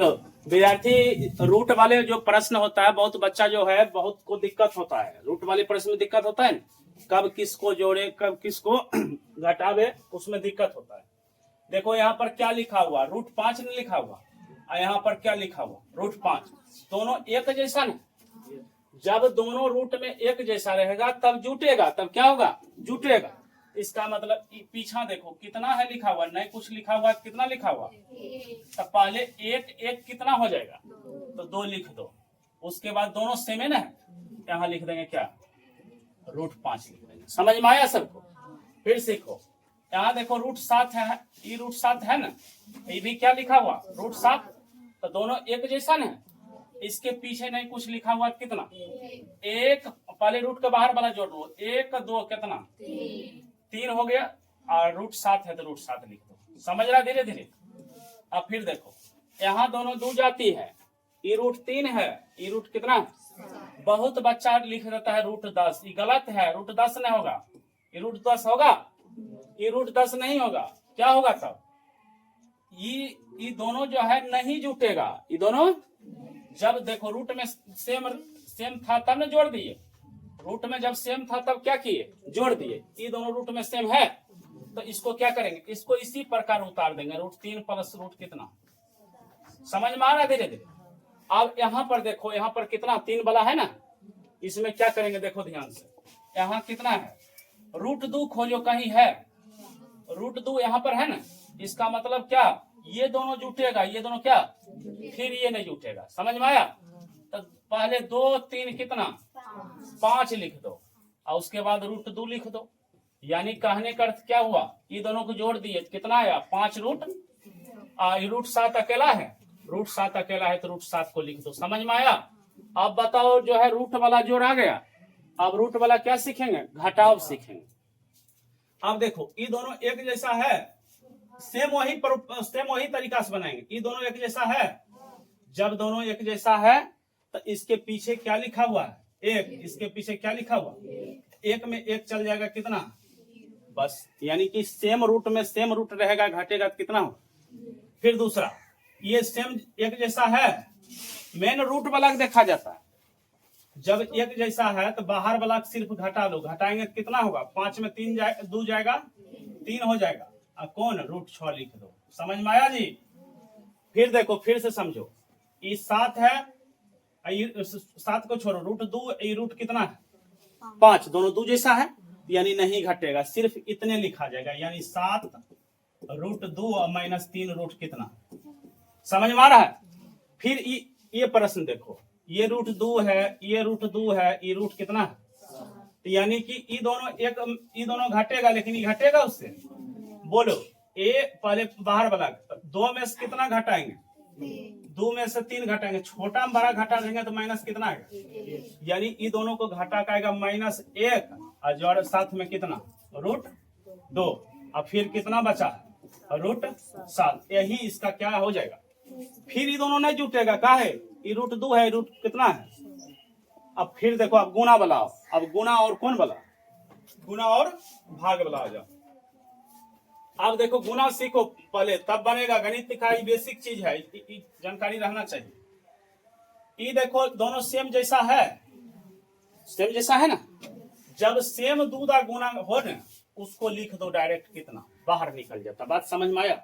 तो विद्यार्थी रूट वाले जो प्रश्न होता है, बहुत बच्चा जो है बहुत को दिक्कत होता है रूट वाले प्रश्न में। दिक्कत होता है कब किसको जोड़े कब किसको घटावे, उसमें दिक्कत होता है। देखो यहाँ पर क्या लिखा हुआ, √5 नहीं लिखा हुआ, और यहाँ पर क्या लिखा हुआ √5। दोनों एक जैसा नहीं। जब दोनों रूट में एक जैसा रहेगा तब जुटेगा, तब क्या होगा जुटेगा। इसका मतलब पीछा देखो कितना है लिखा हुआ, नहीं कुछ लिखा हुआ, कितना लिखा हुआ। तब पहले एक एक कितना हो जाएगा, तो 2 लिख दो। उसके बाद दोनों सेम है ना, यहाँ लिख देंगे क्या √5 लिख देंगे। समझ में आया सबको। फिर सीखो, यहाँ देखो √7 है, ये √7 है ना, ये भी क्या लिखा हुआ √7। तो दोनों एक जैसा ना, इसके पीछे नहीं कुछ लिखा हुआ, कितना एक। पहले रूट के बाहर वाला जोड़ दो, 1 2 कितना 3 हो गया, और √7 है तो √7 लिख दो। समझ रहा धीरे धीरे। अब फिर देखो यहाँ दोनों 2 जाती है, ये √3 है, ये रूट कितना। बहुत बच्चा लिख देता है √10, ये गलत है। √10 नहीं होगा, ये √10 होगा, ये √10 नहीं होगा। क्या होगा तब, ये दोनों जो है नहीं जुटेगा। ये दोनों जब देखो रूट में सेम था तब ने जोड़ दिए, रूट में जब सेम था तब क्या किए जोड़ दिए। ये दोनों रूट में सेम है तो इसको क्या करेंगे, इसको इसी प्रकार उतार देंगे, √3 प्लस रूट कितना। समझ में आ रहा है धीरे धीरे। अब यहाँ पर देखो, यहाँ पर कितना 3 वाला है ना, इसमें क्या करेंगे देखो ध्यान से। यहाँ कितना है √2 खोजो, कहीं है √2 यहाँ पर है ना। इसका मतलब क्या, ये दोनों जुटेगा, ये दोनों क्या, फिर ये नहीं जुटेगा। समझ में आया। तो पहले 2 3 कितना 5 लिख दो, और उसके बाद √2 लिख दो। यानी कहने का अर्थ क्या हुआ, ये दोनों को जोड़ दिए कितना आया 5 √7 अकेला है, √7 अकेला है तो √7 को लिख दो। समझ में आया। अब बताओ जो है रूट वाला जोड़ आ गया, अब रूट वाला क्या सीखेंगे, घटाव सीखेंगे। अब देखो ये दोनों एक जैसा है, सेम वही तरीका से बनाएंगे। ये दोनों एक जैसा है, जब दोनों एक जैसा है तो इसके पीछे क्या लिखा हुआ है 1, इसके पीछे क्या लिखा हुआ 1 में 1 चल जाएगा कितना, बस। यानी कि सेम रूट में सेम रूट रहेगा, घटेगा कितना हो। फिर दूसरा, ये सेम एक जैसा है, मेन रूट वाला देखा जाता है। जब एक जैसा है तो बाहर वाला सिर्फ घटा लो, घटाएंगे कितना होगा 5 में 2 जाएगा 3 हो जाएगा, कौन √6 लिख दो। समझ में आया जी। फिर देखो फिर से समझो, ये 7 है, 7 को छोड़ो √2, ये रूट कितना है 5, दोनों 2 जैसा है यानी नहीं घटेगा, सिर्फ इतने लिखा जाएगा। यानी 7 √2 और -3 रूट कितना। समझ में आ रहा है। फिर ये प्रश्न देखो, ये √2 है, ये √2 है, ये रूट कितना है। तो यानी कि ये दोनों घटेगा, लेकिन ये घटेगा उससे। बोलो ए पहले बाहर वाला 2 में से कितना घटाएंगे, 2 में से 3 घटाएंगे, छोटा में बड़ा घटा देंगे तो माइनस कितना आएगा। यानी ये दोनों को घटा का आएगा -1, और जोड़ साथ में कितना √2, और फिर कितना बचा √7। यही इसका क्या हो जाएगा। फिर ये दोनों नहीं जुटेगा, का है ये √2 है, रूट कितना है। अब फिर देखो, अब गुना बनाओ, अब गुना और कौन वाला, गुना और भाग वाला आ जाओ। अब देखो गुना सीखो पहले, तब बनेगा। गणित का ये बेसिक चीज है, जानकारी रहना चाहिए। ये देखो दोनों सेम जैसा है, सेम जैसा है ना। जब सेम दूधा गुना हो ना, उसको लिख दो डायरेक्ट, कितना बाहर निकल जाता। बात समझ में आया।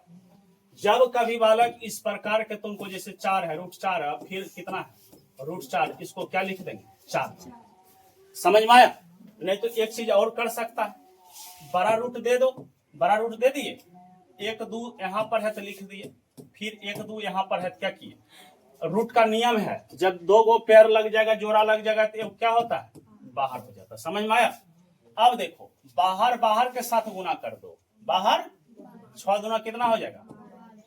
जब कभी बालक इस प्रकार के तुमको, जैसे 4 है √4 है, फिर कितना है √4, इसको क्या लिख देंगे 4। समझ में आया। नहीं तो एक चीज और कर सकता है, बड़ा रूट दे दो, बड़ा रूट दे दिए, 1 2 यहाँ पर है तो लिख दिए, फिर 1 2 यहाँ पर है तो क्या किए। रूट का नियम है, जब 2 गो पैर लग जाएगा, जोड़ा लग जाएगा तो क्या होता है बाहर हो जाता है। समझ में आया। अब देखो बाहर के साथ गुना कर दो, बाहर 6 दूना कितना हो जाएगा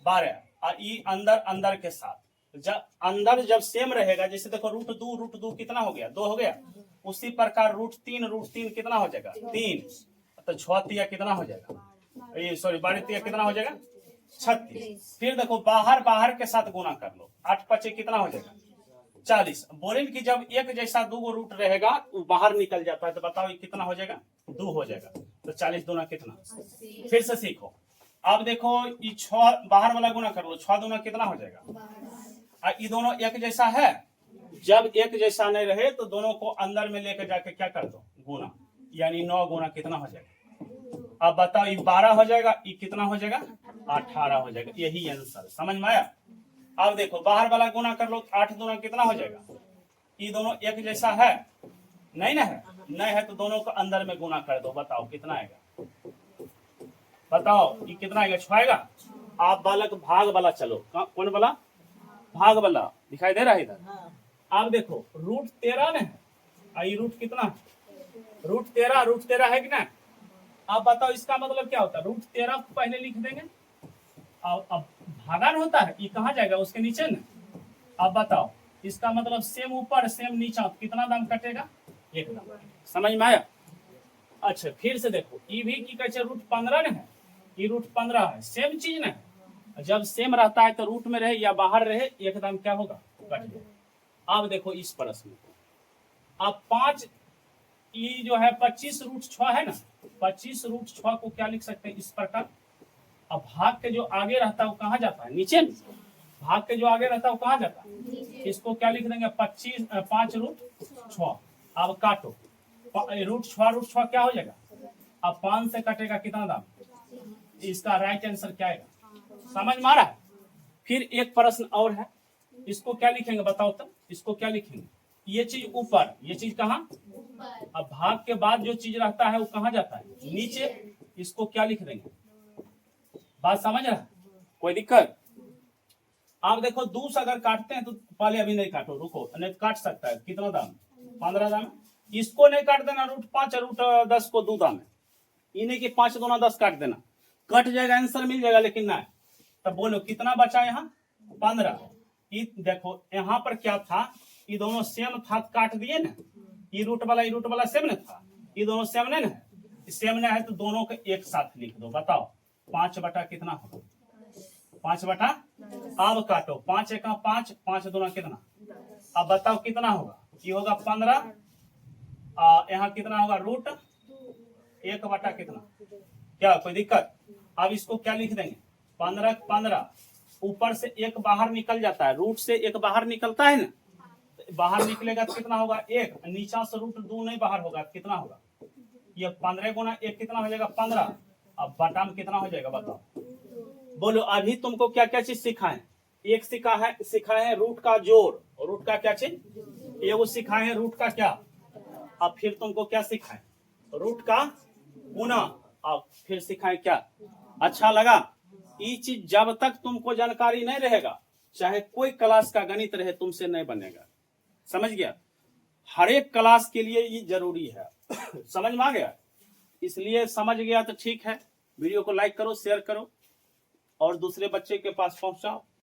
12, और ये अंदर के साथ जब सेम रहेगा, जैसे देखो √2 कितना हो गया 2 हो गया, उसी प्रकार √3 कितना हो जाएगा 3, तो 6 कितना हो जाएगा, ये सॉरी 12 कितना हो जाएगा 36। फिर देखो बाहर के साथ गुना कर लो, 8 5 कितना हो जाएगा 40। बोले कि जब एक जैसा 2 गो रूट रहेगा वो बाहर निकल जाता है, तो बताओ ये कितना हो जाएगा 2 हो जाएगा, तो 40 दूना कितना। फिर से सीखो, अब देखो ये 6 बाहर वाला गुना कर लो, 6 दूना कितना हो जाएगा ये दोनों एक जैसा है। जब एक जैसा नहीं रहे तो दोनों को अंदर में लेकर जाके क्या कर दो, गुना, यानी 9 गुना कितना हो जाएगा। अब बताओ ये 12 हो जाएगा, ये कितना हो जाएगा 18 हो जाएगा। यही आंसर, समझ में आया। अब देखो बाहर वाला गुना कर लो, 8 गुना कितना हो जाएगा। ये दोनों एक जैसा है नहीं ना है, नहीं है तो दोनों को अंदर में गुना कर दो, बताओ कितना आएगा, बताओ ये कितना आएगा, 6 आएगा। आप बालक भाग वाला चलो, कौन वाला, भाग वाला दिखाई दे रहा है इधर। अब देखो रूट 13 में है, ये रूट कितना, रूट 13 है कि ना। अब बताओ इसका मतलब क्या होता है, रूट 13 को पहले लिख देंगे, अब भागन होता है, ये कहाँ जाएगा, उसके नीचे ना। अब बताओ इसका मतलब सेम ऊपर सेम नीचा, कितना दाम कटेगा, 1 दाम। समझ में आया। अच्छा फिर से देखो ये भी की कहते रूट 15 है, ये रूट 15 है, सेम चीज ना। जब सेम रहता है तो रूट में रहे या बाहर रहे एकदम क्या होगा, कट जाएगा। अब देखो इस प्रश्न में अब 5, ये जो है 25 रूट 6 है ना, 25 रूट 6 को क्या लिख सकते हैं इस प्रकार। अब भाग के जो आगे रहता है वो कहाँ जाता है, नीचे। भाग के जो आगे रहता है वो कहाँ जाता है, इसको क्या लिख देंगे 5 रूट 6। अब काटो, रूट 6 क्या हो जाएगा। अब 5 से कटेगा कितना दाम, इसका राइट आंसर क्या आएगा, समझ में आ रहा है। फिर एक प्रश्न और है, इसको क्या लिखेंगे बताओ तो, इसको क्या लिखेंगे, ये चीज ऊपर, ये चीज कहाँ। अब भाग के बाद जो चीज रहता है वो कहाँ जाता है, नीचे। इसको क्या लिख देंगे, बात समझ रहा है, कोई दिक्कत। आप देखो 2 से अगर काटते हैं तो पहले अभी नहीं काटो, रुको, नहीं काट सकता है, कितना दाम, 15 दाम। इसको नहीं काट देना, रूट 5 रूट 10 को 2 दाम है, इन्हें की 5 गुना 10 काट देना, कट जाएगा, आंसर मिल जाएगा। लेकिन ना तब बोलो कितना बचा यहाँ 15। ये देखो यहाँ पर क्या था, ये दोनों सेम था, काट दिए ना, ये रूट वाला सेम ना था, ये दोनों सेम नहीं ना, सेम नहीं है तो दोनों को एक साथ लिख दो। बताओ 5 बटा कितना होगा, 5 बटा। अब काटो, 5 1 5, 5 दूना कितना। अब बताओ कितना होगा, ये होगा 15, यहाँ कितना होगा रूट 1 बटा कितना, क्या कोई दिक्कत। अब इसको क्या लिख देंगे 15, ऊपर से 1 बाहर निकल जाता है, रूट से 1 बाहर निकलता है ना, बाहर निकलेगा तो कितना होगा 1, नीचा से रूट 2 नहीं बाहर होगा कितना होगा, ये 15 गुना 1 कितना हो जाएगा 15। अब बटा में कितना हो जाएगा बताओ, बोलो। अभी तुमको क्या क्या चीज सिखाए, एक सिखाए है रूट का जोड़, रूट का क्या चीज, ये वो सिखाए है रूट का क्या। अब फिर तुमको क्या सिखाए, रूट का गुना। अब फिर सिखाए क्या, अच्छा लगा। ये चीज जब तक तुमको जानकारी नहीं रहेगा, चाहे कोई क्लास का गणित रहे तुमसे नहीं बनेगा, समझ गया। हर एक क्लास के लिए ये जरूरी है समझ में आ गया। इसलिए समझ गया तो ठीक है, वीडियो को लाइक करो, शेयर करो और दूसरे बच्चे के पास पहुंचाओ।